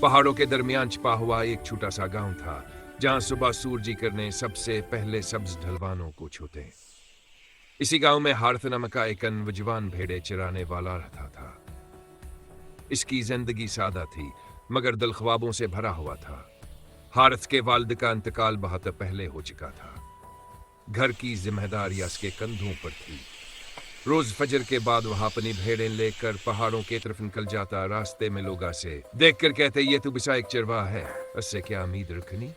पहाड़ों के दरमियान छिपा हुआ एक छोटा सा गांव था जहां सुबह सूरज की किरणें सबसे पहले सब्ज ढलवानों को छूते। इसी गांव में हार्थ नामक का एक नौजवान भेड़े चराने वाला रहता था। इसकी जिंदगी सादा थी मगर दिल ख्वाबों से भरा हुआ था। हार्थ के वालिद का इंतकाल बहुत पहले हो चुका था। घर की जिम्मेदारी उसके कंधों पर थी। रोज फजर के बाद वह अपनी भेड़ें लेकर पहाड़ों की तरफ निकल जाता। रास्ते में लोग से देखकर कहते, ये तो बिसा एक चरवाहा है, उससे क्या उम्मीद रखनी।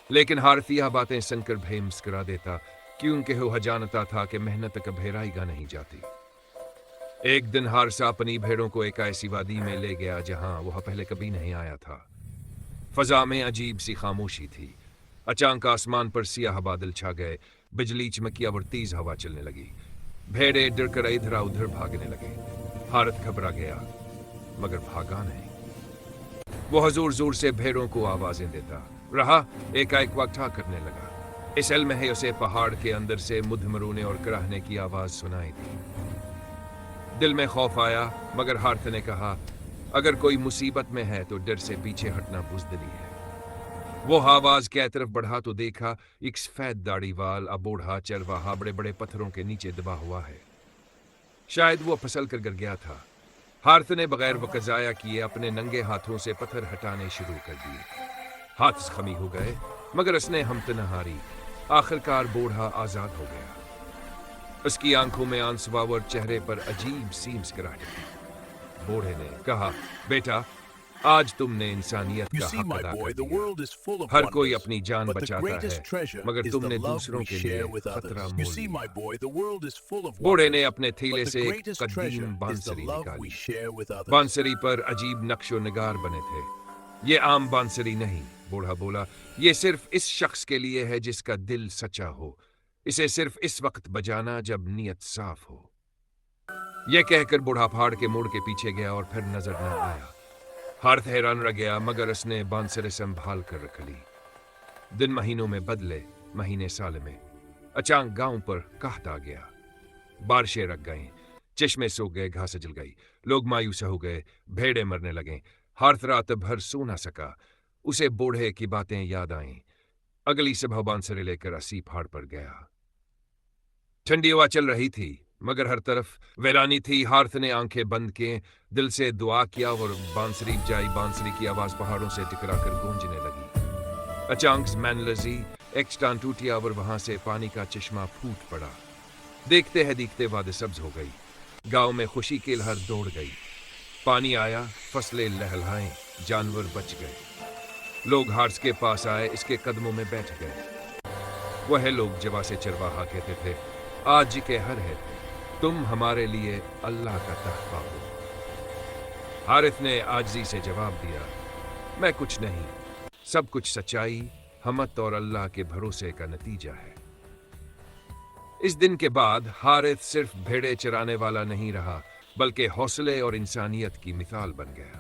लेकिन हार्थ यह बातें सुनकर भय मुस्कुरा देता, क्योंकि वह जानता था कि मेहनत कभी रायगा नहीं जाती। एक दिन हार्थ अपनी भेड़ों को एक ऐसी वादी में ले गया जहां वह पहले कभी नहीं आया था। फजा में अजीब सी खामोशी थी। अचानक आसमान पर सियाह बादल छा गए, बिजली चमकी और तेज हवा चलने लगी। भेड़े डर कर इधर उधर भागने लगे। हार्थ घबरा गया मगर भागा नहीं। वो जोर जोर से भेड़ों को आवाजें देता रहा, एकाएक वक्त करने लगा। इस इल्म है उसे पहाड़ के अंदर से मुधमरोने और कराहने की आवाज सुनाई दी। दिल में खौफ आया मगर हार्थ ने कहा, अगर कोई मुसीबत में है तो डर से पीछे हटना बुज़दिली है। वो आवाज की तरफ बढ़ा तो देखा एक सफेद दाढ़ी वाल अबूढ़ा चरवाहा बड़े बड़े पत्थरों के नीचे दबा हुआ है। शायद वो फिसल कर गिर गया था। हार्थ ने बगैर वक्त जाया किए अपने नंगे हाथों से पत्थर हटाने शुरू कर दिए। हाथ जख्मी हो गए मगर उसने हिम्मत न हारी। आखिरकार बूढ़ा आजाद हो गया। उसकी आंखों में आंसू और चेहरे पर अजीब सी मुस्कुराहट थी। बूढ़े ने कहा, बेटा, आज तुमने इंसानियत का हक अदा कर दिया। हर कोई अपनी जान बचाता है मगर तुमने दूसरों के लिए खतरा मोल लिया। बूढ़े ने अपने थैले से एक कदीम बांसुरी निकाली। बांसुरी पर अजीब नक्शो निगार बने थे। ये आम बांसुरी नहीं, बूढ़ा बोला, ये सिर्फ इस शख्स के लिए है जिसका दिल सच्चा हो। इसे सिर्फ इस वक्त बजाना जब नीयत साफ हो। यह कहकर बूढ़ा पहाड़ के मोड़ के पीछे गया और फिर नजर न आया। हार्थ हैरान रह गया मगर उसने बांसुरी संभाल कर रख ली। दिन महीनों में बदले, महीने साल में। अचानक गांव पर कहत आ गया। बारिशें रख गईं, चश्मे सूख गए, घास जल गई। लोग मायूस हो गए, भेड़े मरने लगे। हार्थ रात भर सो न सका। उसे बूढ़े की बातें याद आईं। अगली सुबह बांसुरी लेकर असी पहाड़ पर गया। ठंडी हवा चल रही थी मगर हर तरफ वीरानी थी। हार्थ ने आंखें बंद किए, दिल से दुआ किया और बांसुरी बजाई। बांसुरी की आवाज पहाड़ों से टकराकर गूंजने लगी। अचानक मैनलजी एक चट्टान टूटी और वहां से पानी का चश्मा फूट पड़ा। देखते हैं देखते वादी सब्ज हो गई। गांव में खुशी की लहर दौड़ गई। पानी आया, फसलें लहलहाएं, जानवर बच गए। लोग हार्थ के पास आए, इसके कदमों में बैठ गए। वह लोग जवा से चरवाहा कहते थे, आज के हर है तुम हमारे लिए अल्लाह का तहफा हो। हारिथ ने आजिज़ी से जवाब दिया, मैं कुछ नहीं, सब कुछ सच्चाई, हमत और अल्लाह के भरोसे का नतीजा है। इस दिन के बाद हारिथ सिर्फ भेड़े चराने वाला नहीं रहा बल्कि हौसले और इंसानियत की मिसाल बन गया।